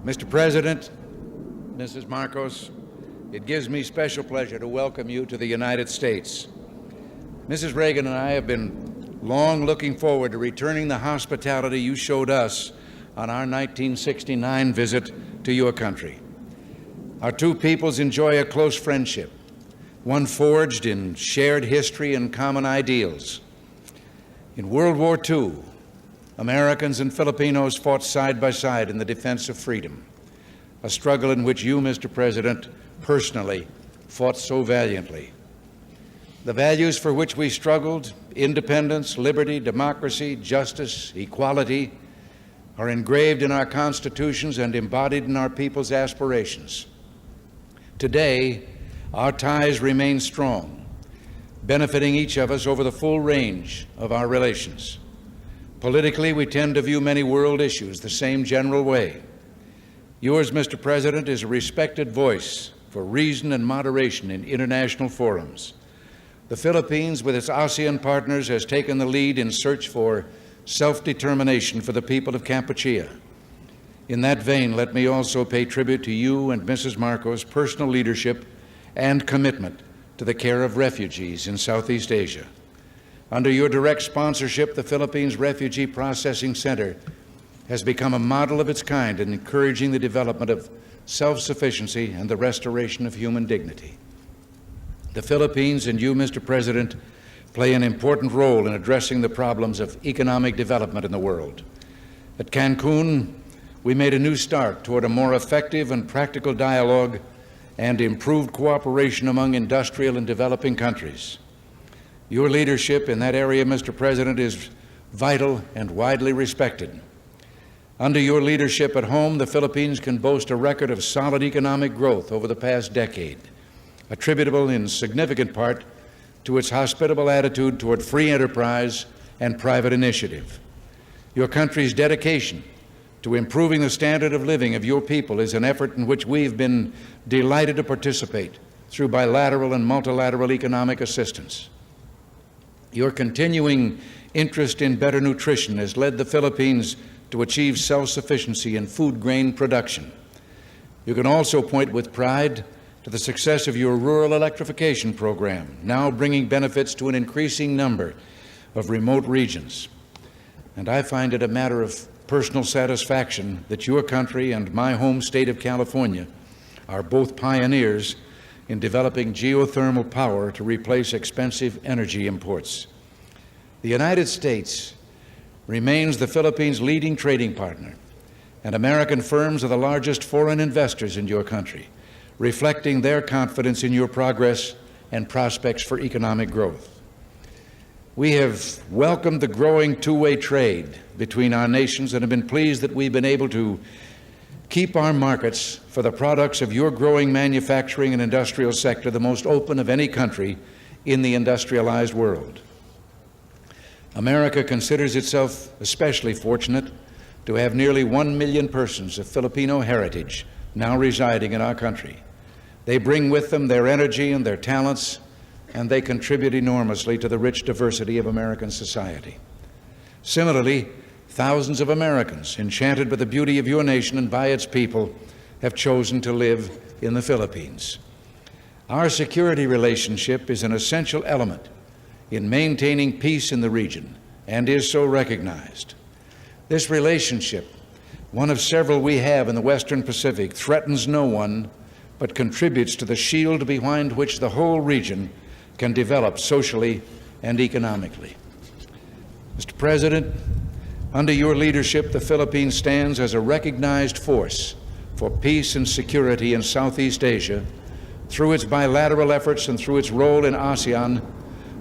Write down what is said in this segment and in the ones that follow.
Mr. President, Mrs. Marcos, it gives me special pleasure to welcome you to the United States. Mrs. Reagan and I have been long looking forward to returning the hospitality you showed us on our 1969 visit to your country. Our two peoples enjoy a close friendship, one forged in shared history and common ideals. In World War II, Americans and Filipinos fought side by side in the defense of freedom, a struggle in which you, Mr. President, personally fought so valiantly. The values for which we struggled, independence, liberty, democracy, justice, equality, are engraved in our constitutions and embodied in our people's aspirations. Today, our ties remain strong, benefiting each of us over the full range of our relations. Politically, we tend to view many world issues the same general way. Yours, Mr. President, is a respected voice for reason and moderation in international forums. The Philippines, with its ASEAN partners, has taken the lead in search for self-determination for the people of Kampuchea. In that vein, let me also pay tribute to you and Mrs. Marcos' personal leadership and commitment to the care of refugees in Southeast Asia. Under your direct sponsorship, the Philippines Refugee Processing Center has become a model of its kind in encouraging the development of self-sufficiency and the restoration of human dignity. The Philippines and you, Mr. President, play an important role in addressing the problems of economic development in the world. At Cancun, we made a new start toward a more effective and practical dialogue and improved cooperation among industrial and developing countries. Your leadership in that area, Mr. President, is vital and widely respected. Under your leadership at home, the Philippines can boast a record of solid economic growth over the past decade, attributable in significant part to its hospitable attitude toward free enterprise and private initiative. Your country's dedication to improving the standard of living of your people is an effort in which we've been delighted to participate through bilateral and multilateral economic assistance. Your continuing interest in better nutrition has led the Philippines to achieve self-sufficiency in food grain production. You can also point with pride to the success of your rural electrification program, now bringing benefits to an increasing number of remote regions. And I find it a matter of personal satisfaction that your country and my home state of California are both pioneers in developing geothermal power to replace expensive energy imports. The United States remains the Philippines' leading trading partner, and American firms are the largest foreign investors in your country, reflecting their confidence in your progress and prospects for economic growth. We have welcomed the growing two-way trade between our nations and have been pleased that we've been able to keep our markets for the products of your growing manufacturing and industrial sector the most open of any country in the industrialized world. America considers itself especially fortunate to have nearly 1 million persons of Filipino heritage now residing in our country. They bring with them their energy and their talents, and they contribute enormously to the rich diversity of American society. Similarly, thousands of Americans, enchanted by the beauty of your nation and by its people, have chosen to live in the Philippines. Our security relationship is an essential element in maintaining peace in the region and is so recognized. This relationship, one of several we have in the Western Pacific, threatens no one but contributes to the shield behind which the whole region can develop socially and economically. Mr. President, under your leadership, the Philippines stands as a recognized force for peace and security in Southeast Asia through its bilateral efforts and through its role in ASEAN,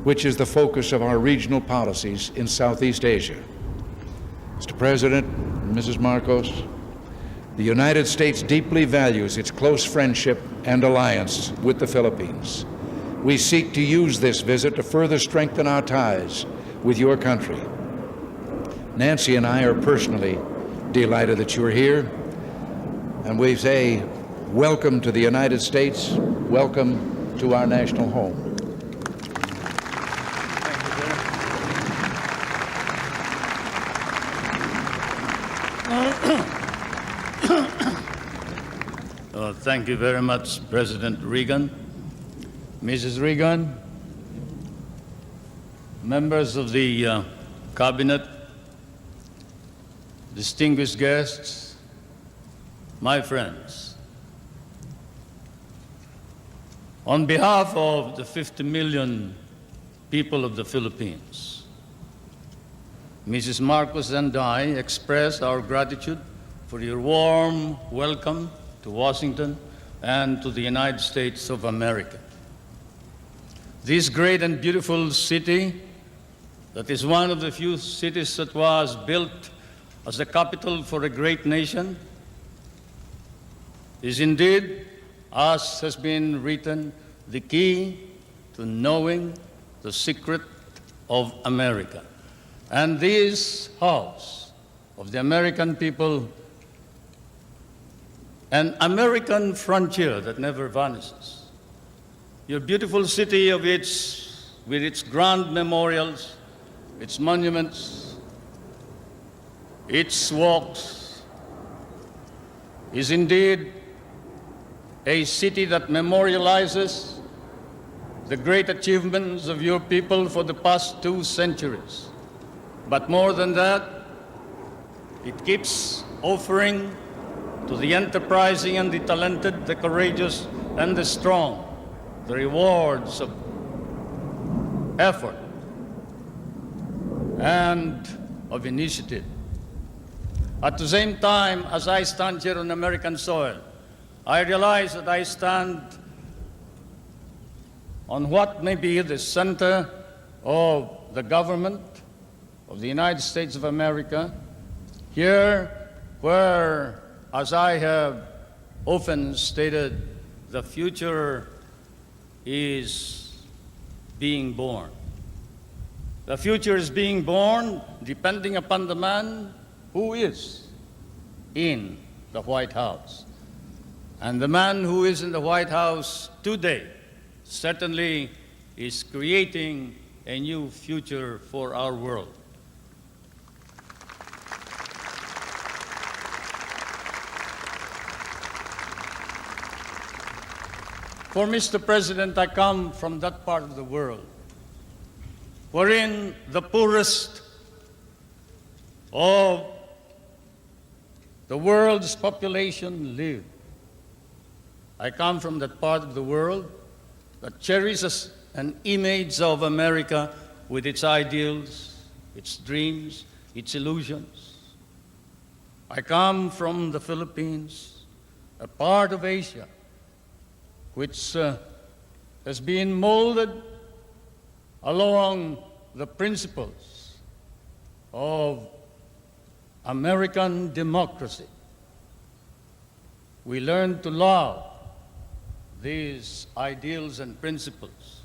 which is the focus of our regional policies in Southeast Asia. Mr. President, Mrs. Marcos, the United States deeply values its close friendship and alliance with the Philippines. We seek to use this visit to further strengthen our ties with your country. Nancy and I are personally delighted that you're here, and we say welcome to the United States, welcome to our national home. Thank you very much, President Reagan. Mrs. Reagan, members of the Cabinet, distinguished guests, my friends. On behalf of the 50 million people of the Philippines, Mrs. Marcos and I express our gratitude for your warm welcome to Washington and to the United States of America. This great and beautiful city, that is one of the few cities that was built as the capital for a great nation, is indeed, as has been written, the key to knowing the secret of America. And this house of the American people, an American frontier that never vanishes. Your beautiful city with its grand memorials, its monuments, its walks, is indeed a city that memorializes the great achievements of your people for the past 2 centuries. But more than that, it keeps offering to the enterprising and the talented, the courageous and the strong, the rewards of effort and of initiative. At the same time, as I stand here on American soil, I realize that I stand on what may be the center of the government of the United States of America, here where, as I have often stated, the future is being born. The future is being born depending upon the man who is in the White House. And the man who is in the White House today certainly is creating a new future for our world. For Mr. President, I come from that part of the world wherein the poorest of the world's population live. I come from that part of the world that cherishes an image of America with its ideals, its dreams, its illusions. I come from the Philippines, a part of Asia, which has been molded along the principles of American democracy. We learned to love these ideals and principles,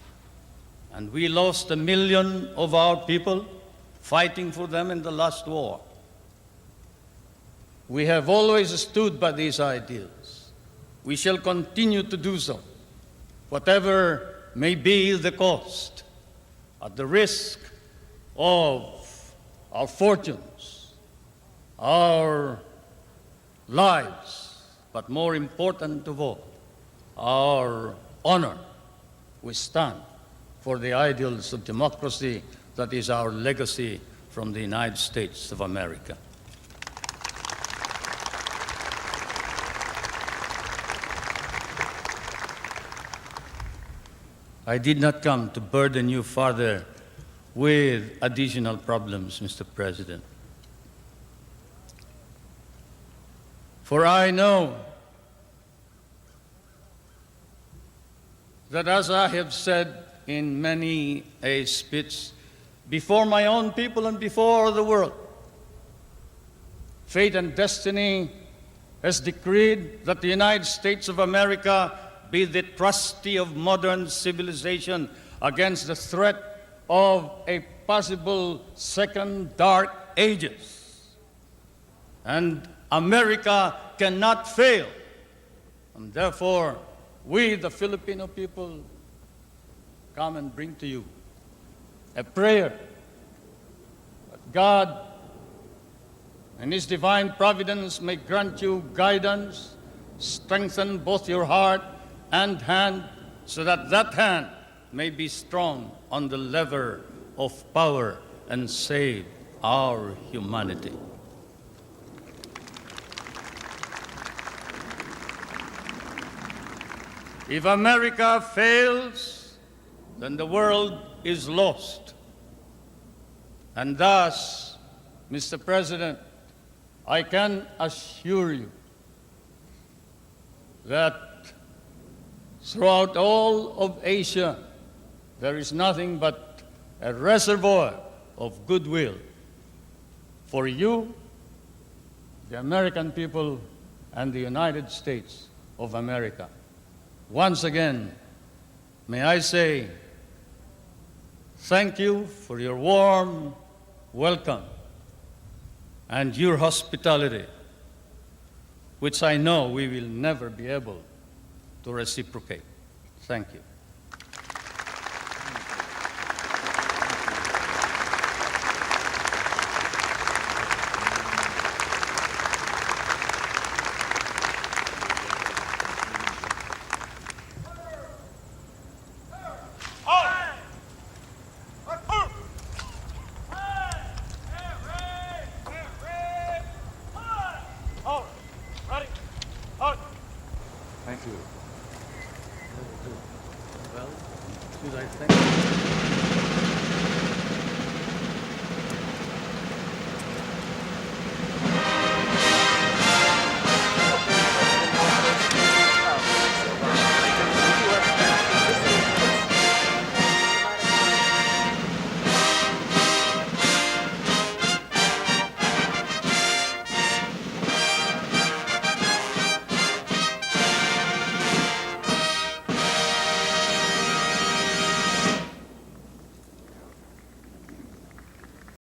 and we lost 1 million of our people fighting for them in the last war. We have always stood by these ideals. We shall continue to do so, whatever may be the cost, at the risk of our fortunes, our lives, but more important of all, our honor. We stand for the ideals of democracy that is our legacy from the United States of America. I did not come to burden you further with additional problems, Mr. President. For I know that, as I have said in many a speech before my own people and before the world, fate and destiny has decreed that the United States of America be the trustee of modern civilization against the threat of a possible second dark ages. And America cannot fail. And therefore, we, the Filipino people, come and bring to you a prayer that God and His divine providence may grant you guidance strengthen both your heart and hand so that that hand may be strong on the lever of power and save our humanity. If America fails, then the world is lost. And thus, Mr. President, I can assure you that throughout all of Asia, there is nothing but a reservoir of goodwill for you, the American people, and the United States of America. Once again, may I say thank you for your warm welcome and your hospitality, which I know we will never be able to reciprocate. Thank you. Thank you. Well, should I thank you?